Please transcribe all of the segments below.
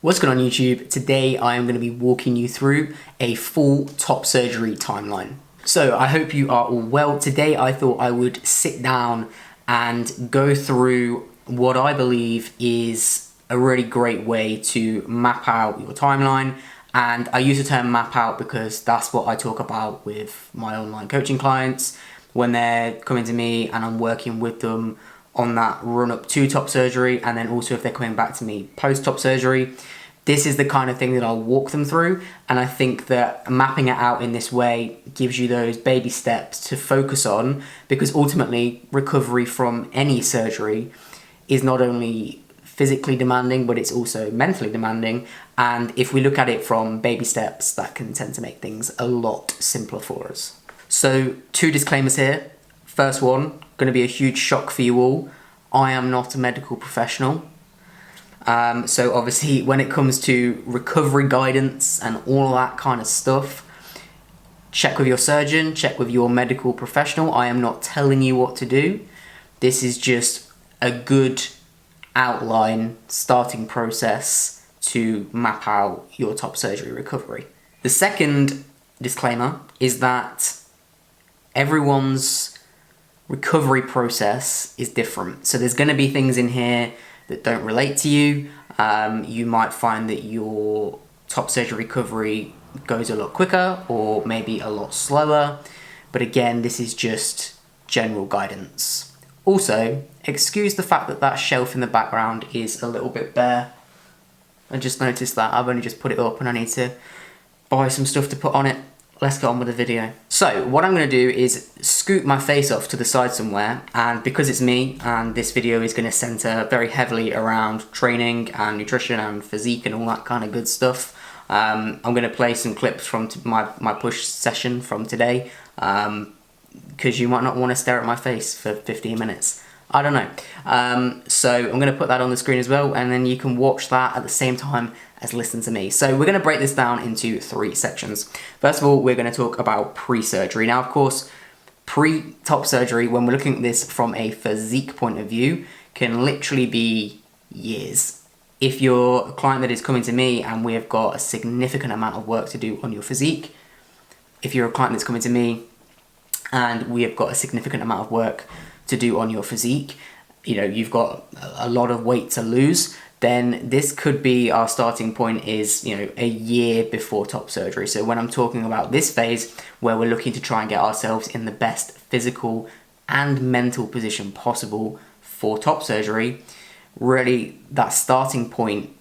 What's going on YouTube? Today I am going to be walking you through a full top surgery timeline. So I hope you are all well. Today I thought I would sit down and go through what I believe is a really great way to map out your timeline. And I use the term map out because that's what I talk about with my online coaching clients when they're coming to me and I'm working with them on that run up to top surgery, and then also if they're coming back to me post top surgery. This is the kind of thing that I'll walk them through, and I think that mapping it out in this way gives you those baby steps to focus on, because ultimately recovery from any surgery is not only physically demanding, but it's also mentally demanding. And if we look at it from baby steps, that can tend to make things a lot simpler for us. So 2 disclaimers here. First one, going to be a huge shock for you all. I am not a medical professional. So obviously when it comes to recovery guidance and all that kind of stuff, check with your surgeon, check with your medical professional. I am not telling you what to do. This is just a good outline, starting process to map out your top surgery recovery. The second disclaimer is that everyone's recovery process is different. So there's going to be things in here that don't relate to you. You might find that your top surgery recovery goes a lot quicker or maybe a lot slower. But again, this is just general guidance. Also, excuse the fact that that shelf in the background is a little bit bare. I just noticed that. I've only just put it up and I need to buy some stuff to put on it. Let's get on with the video. So what I'm going to do is scoot my face off to the side somewhere, and because it's me and this video is going to center very heavily around training and nutrition and physique and all that kind of good stuff, I'm going to play some clips from my push session from today, because you might not want to stare at my face for 15 minutes. I don't know. So I'm going to put that on the screen as well, and then you can watch that at the same time as listen to me. So we're going to break this down into 3 sections. First of all, we're going to talk about pre-surgery. Now, of course, pre-top surgery, when we're looking at this from a physique point of view, can literally be years. If you're a client that is coming to me and we have got a significant amount of work to do on your physique, if you're a client that's coming to me and we have got a significant amount of work to do on your physique, you know, you've got a lot of weight to lose, then this could be our starting point is, you know, a year before top surgery. So when I'm talking about this phase where we're looking to try and get ourselves in the best physical and mental position possible for top surgery, really that starting point,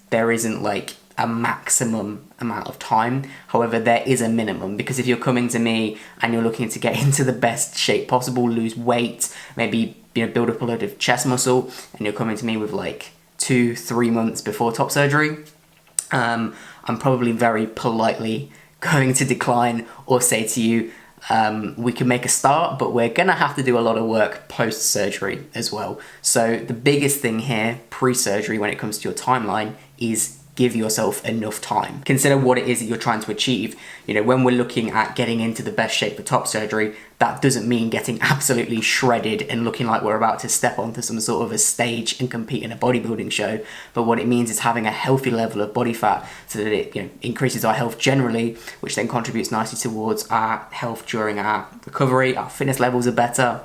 there isn't like a maximum amount of time. However, there is a minimum, because if you're coming to me and you're looking to get into the best shape possible, lose weight, maybe, you know, build up a load of chest muscle, and you're coming to me with like 2-3 months before top surgery, I'm probably very politely going to decline or say to you, we can make a start, but we're gonna have to do a lot of work post-surgery as well. So the biggest thing here, pre-surgery, when it comes to your timeline, is give yourself enough time. Consider what it is that you're trying to achieve. You know, when we're looking at getting into the best shape for top surgery, that doesn't mean getting absolutely shredded and looking like we're about to step onto some sort of a stage and compete in a bodybuilding show. But what it means is having a healthy level of body fat so that it, you know, increases our health generally, which then contributes nicely towards our health during our recovery. Our fitness levels are better.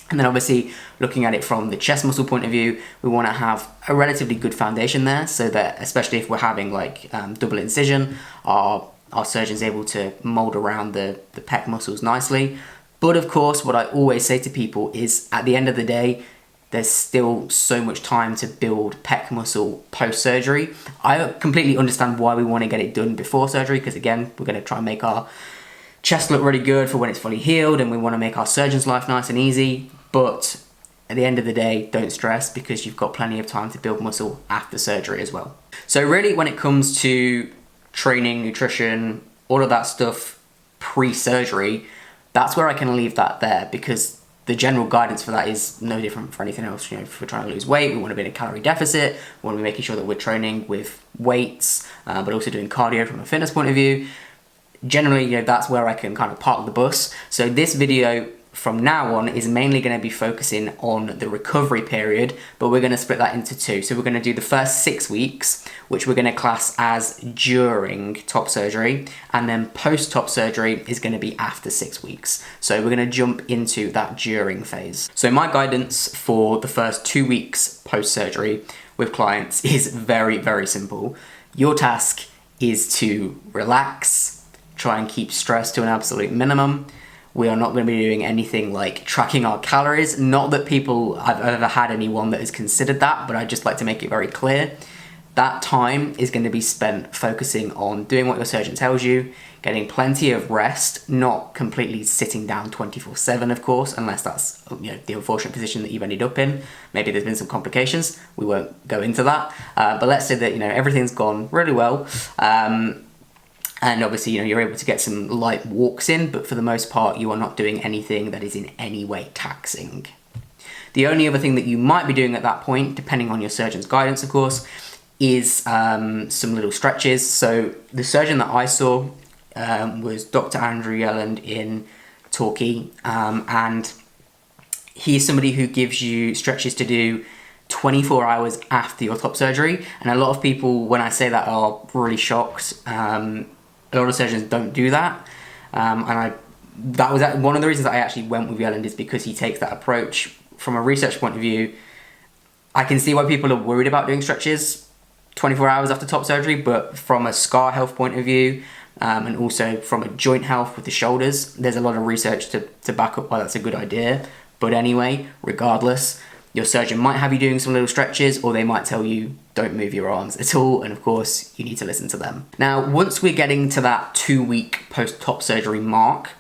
And then obviously looking at it from the chest muscle point of view, we want to have a relatively good foundation there, so that especially if we're having like double incision, our surgeon's able to mold around the pec muscles nicely. But of course, what I always say to people is at the end of the day, there's still so much time to build pec muscle post-surgery. I completely understand why we want to get it done before surgery, because again, we're going to try and make our chest look really good for when it's fully healed, and we want to make our surgeon's life nice and easy. But at the end of the day, don't stress, because you've got plenty of time to build muscle after surgery as well. So really, when it comes to training, nutrition, all of that stuff pre-surgery, that's where I can leave that there, because the general guidance for that is no different for anything else. You know, if we're trying to lose weight, we want to be in a calorie deficit, we want to be making sure that we're training with weights, but also doing cardio from a fitness point of view. Generally, you know, that's where I can kind of park the bus. So this video from now on is mainly going to be focusing on the recovery period, but we're going to split that into two. So we're going to do the first 6 weeks, which we're going to class as during top surgery, and then post-top surgery is going to be after 6 weeks. So we're going to jump into that during phase. So my guidance for the first 2 weeks post-surgery with clients is very, very simple. Your task is to relax, try and keep stress to an absolute minimum. We are not going to be doing anything like tracking our calories. Not that I've ever had anyone that has considered that, but I'd just like to make it very clear. That time is going to be spent focusing on doing what your surgeon tells you, getting plenty of rest, not completely sitting down 24/7, of course, unless that's the unfortunate position that you've ended up in. Maybe there's been some complications. We won't go into that. But let's say that everything's gone really well. And obviously, you're able to get some light walks in, but for the most part, you are not doing anything that is in any way taxing. The only other thing that you might be doing at that point, depending on your surgeon's guidance, of course, is some little stretches. So the surgeon that I saw was Dr. Andrew Yelland in Torquay, and he's somebody who gives you stretches to do 24 hours after your top surgery. And a lot of people, when I say that, are really shocked. A lot of surgeons don't do that, that was one of the reasons I actually went with Yelland, is because he takes that approach. From a research point of view, I can see why people are worried about doing stretches 24 hours after top surgery, but from a scar health point of view, and also from a joint health with the shoulders, there's a lot of research to back up why that's a good idea. But anyway, regardless, your surgeon might have you doing some little stretches, or they might tell you don't move your arms at all, and of course you need to listen to them. Now, once we're getting to that 2-week post-top surgery mark,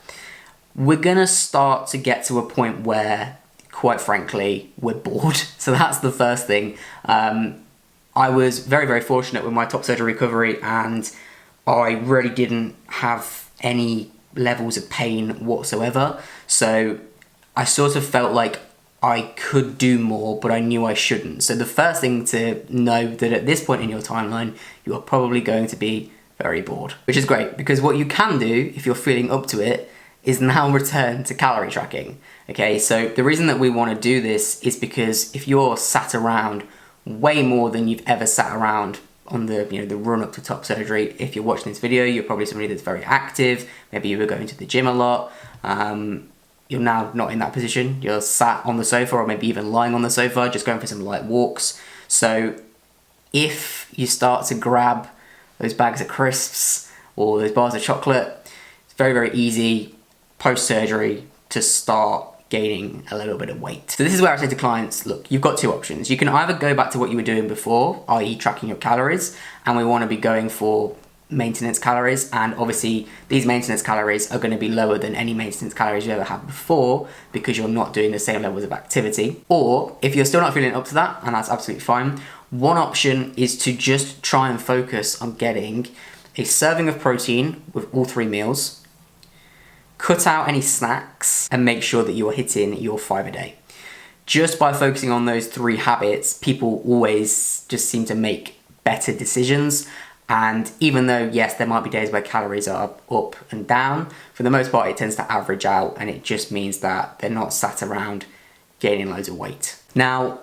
we're gonna start to get to a point where, quite frankly, we're bored. So that's the first thing. I was very, very fortunate with my top surgery recovery, and I really didn't have any levels of pain whatsoever. So I sort of felt like I could do more, but I knew I shouldn't. So the first thing to know that at this point in your timeline, you are probably going to be very bored, which is great, because what you can do if you're feeling up to it is now return to calorie tracking. Okay, so the reason that we want to do this is because if you're sat around way more than you've ever sat around on the the run up to top surgery, if you're watching this video, you're probably somebody that's very active. Maybe you were going to the gym a lot. You're now not in that position. You're sat on the sofa, or maybe even lying on the sofa, just going for some light walks. So if you start to grab those bags of crisps or those bars of chocolate, it's very, very easy post-surgery to start gaining a little bit of weight. So this is where I say to clients, look, you've got two options. You can either go back to what you were doing before, i.e. tracking your calories, and we want to be going for maintenance calories, and obviously these maintenance calories are going to be lower than any maintenance calories you ever had before, because you're not doing the same levels of activity. Or if you're still not feeling up to that, and that's absolutely fine, one option is to just try and focus on getting a serving of protein with all 3 meals, cut out any snacks, and make sure that you're hitting your 5 a day. Just by focusing on those 3 habits, people always just seem to make better decisions. And even though, yes, there might be days where calories are up and down, for the most part, it tends to average out, and it just means that they're not sat around gaining loads of weight. Now,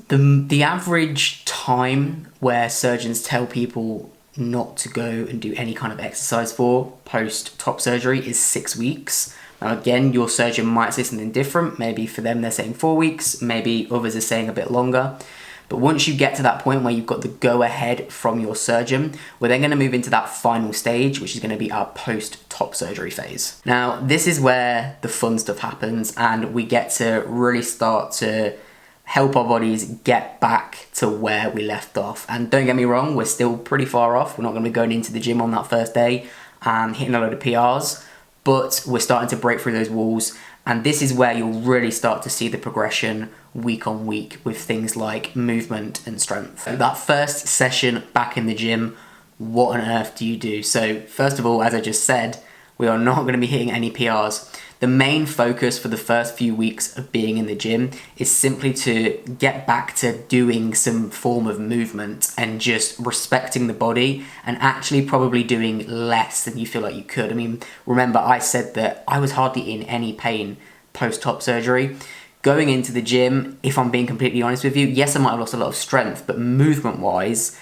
the average time where surgeons tell people not to go and do any kind of exercise for post-top surgery is 6 weeks. Now, again, your surgeon might say something different. Maybe for them, they're saying 4 weeks. Maybe others are saying a bit longer. But once you get to that point where you've got the go-ahead from your surgeon, we're then going to move into that final stage, which is going to be our post-top surgery phase. Now, this is where the fun stuff happens, and we get to really start to help our bodies get back to where we left off. And don't get me wrong, we're still pretty far off. We're not going to be going into the gym on that first day and hitting a load of PRs, but we're starting to break through those walls. And this is where you'll really start to see the progression week on week with things like movement and strength. So that first session back in the gym, what on earth do you do? So first of all, as I just said, we are not going to be hitting any PRs. The main focus for the first few weeks of being in the gym is simply to get back to doing some form of movement and just respecting the body, and actually probably doing less than you feel like you could. I mean, remember I said that I was hardly in any pain post top surgery. Going into the gym, if I'm being completely honest with you, yes, I might have lost a lot of strength, but movement wise,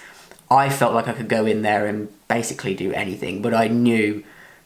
I felt like I could go in there and basically do anything, but I knew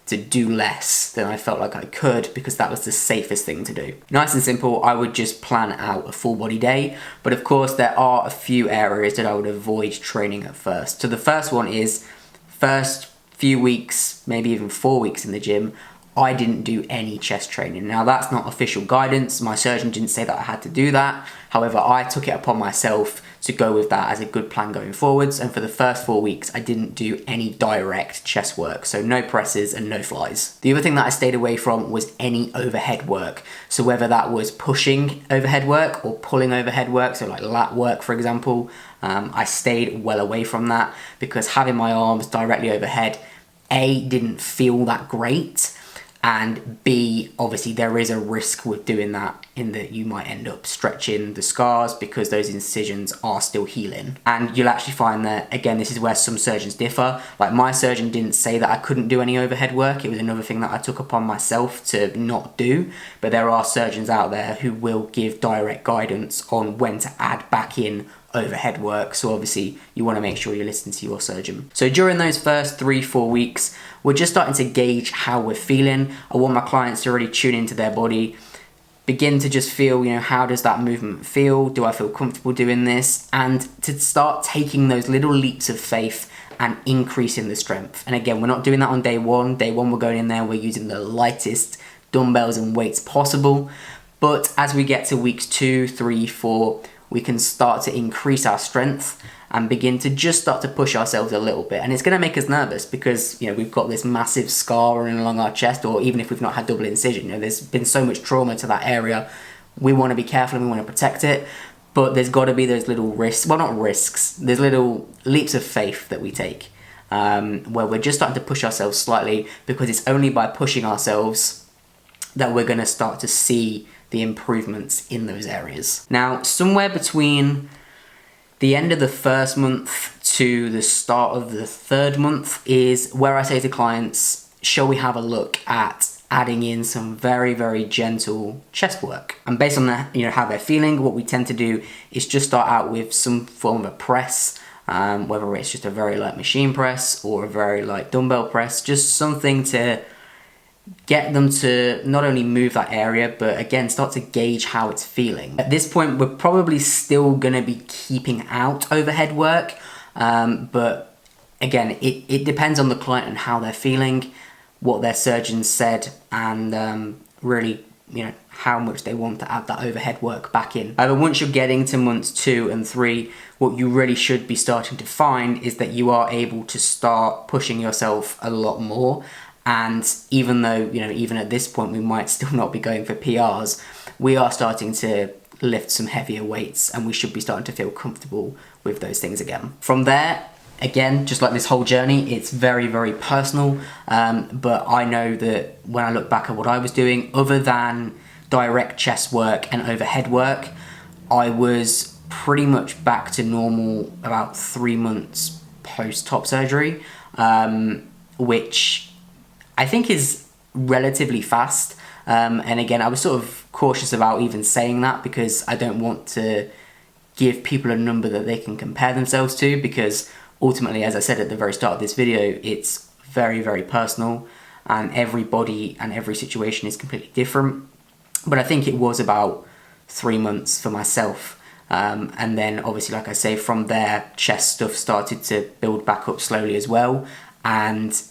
to do less than I felt like I could because that was the safest thing to do. Nice and simple, I would just plan out a full body day, but of course there are a few areas that I would avoid training at first. So the first one is, first few weeks, maybe even 4 weeks in the gym, I didn't do any chest training. Now that's not official guidance, my surgeon didn't say that I had to do that, however I took it upon myself to go with that as a good plan going forwards, and for the first 4 weeks I didn't do any direct chest work, so no presses and no flies. The other thing that I stayed away from was any overhead work, so whether that was pushing overhead work or pulling overhead work, so like lat work for example, I stayed well away from that because having my arms directly overhead, A, didn't feel that great, and B, obviously there is a risk with doing that in that you might end up stretching the scars because those incisions are still healing. And you'll actually find that, again, this is where some surgeons differ. Like my surgeon didn't say that I couldn't do any overhead work. It was another thing that I took upon myself to not do. But there are surgeons out there who will give direct guidance on when to add back in overhead work, so obviously you want to make sure you listen to your surgeon. So during those first 3-4 weeks, we're just starting to gauge how we're feeling. I want my clients to really tune into their body, begin to just feel, how does that movement feel? Do I feel comfortable doing this? And to start taking those little leaps of faith and increasing the strength. And again, we're not doing that on day one. Day one, we're going in there, we're using the lightest dumbbells and weights possible. But as we get to weeks 2, 3, 4, we can start to increase our strength and begin to just start to push ourselves a little bit. And it's going to make us nervous because, we've got this massive scar running along our chest, or even if we've not had double incision, there's been so much trauma to that area. We want to be careful and we want to protect it, but there's got to be those little risks, well, not risks, there's little leaps of faith that we take, where we're just starting to push ourselves slightly, because it's only by pushing ourselves that we're going to start to see the improvements in those areas. Now, somewhere between the end of the first month to the start of the third month is where I say to clients, shall we have a look at adding in some very, very gentle chest work? And based on that, how they're feeling, what we tend to do is just start out with some form of a press, whether it's just a very light machine press or a very light dumbbell press, just something to get them to not only move that area, but again, start to gauge how it's feeling. At this point, we're probably still going to be keeping out overhead work, but again, it depends on the client and how they're feeling, what their surgeon said, and really, how much they want to add that overhead work back in. However, once you're getting to months 2 and 3, what you really should be starting to find is that you are able to start pushing yourself a lot more. And even though, even at this point we might still not be going for PRs, we are starting to lift some heavier weights and we should be starting to feel comfortable with those things again. From there, again, just like this whole journey, it's very, very personal. But I know that when I look back at what I was doing, other than direct chest work and overhead work, I was pretty much back to normal about 3 months post-top surgery, which I think is relatively fast. And again, I was sort of cautious about even saying that because I don't want to give people a number that they can compare themselves to, because ultimately, as I said at the very start of this video, it's very, very personal and every body and every situation is completely different. But I think it was about 3 months for myself. And then obviously, like I say, from there, chest stuff started to build back up slowly as well. And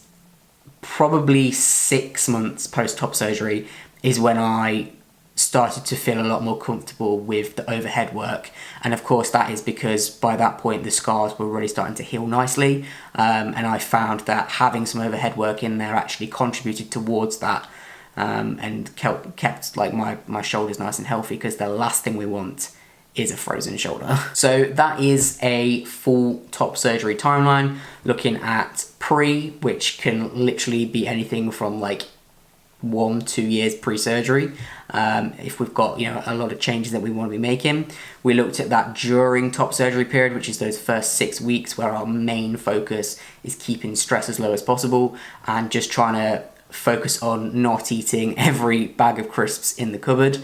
probably 6 months post-top surgery is when I started to feel a lot more comfortable with the overhead work. And of course that is because by that point the scars were really starting to heal nicely, and I found that having some overhead work in there actually contributed towards that, and kept like my shoulders nice and healthy, because the last thing we want is a frozen shoulder. So that is a full top surgery timeline, looking at pre, which can literally be anything from like 1-2 years pre-surgery, if we've got a lot of changes that we want to be making. We looked at that during top surgery period, which is those first 6 weeks where our main focus is keeping stress as low as possible and just trying to focus on not eating every bag of crisps in the cupboard,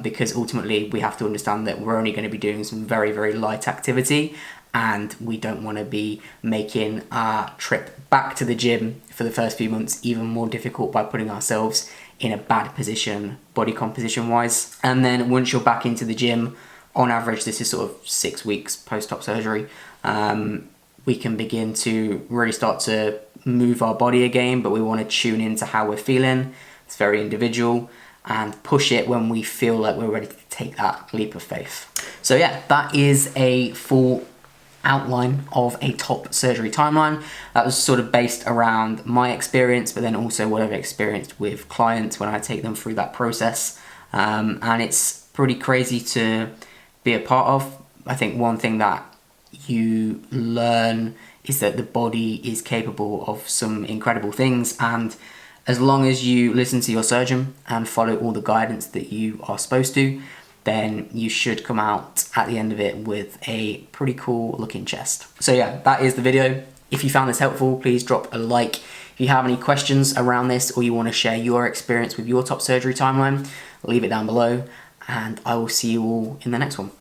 because ultimately we have to understand that we're only going to be doing some very, very light activity, and we don't want to be making our trip back to the gym for the first few months even more difficult by putting ourselves in a bad position body composition wise. And then once you're back into the gym, on average this is sort of 6 weeks post-op surgery, we can begin to really start to move our body again, but we want to tune into how we're feeling. It's very individual, and push it when we feel like we're ready to take that leap of faith. So yeah, that is a full outline of a top surgery timeline. That was sort of based around my experience, but then also what I've experienced with clients when I take them through that process. And it's pretty crazy to be a part of. I think one thing that you learn is that the body is capable of some incredible things, and as long as you listen to your surgeon and follow all the guidance that you are supposed to, then you should come out at the end of it with a pretty cool looking chest. So yeah, that is the video. If you found this helpful, please drop a like. If you have any questions around this, or you want to share your experience with your top surgery timeline, leave it down below, and I will see you all in the next one.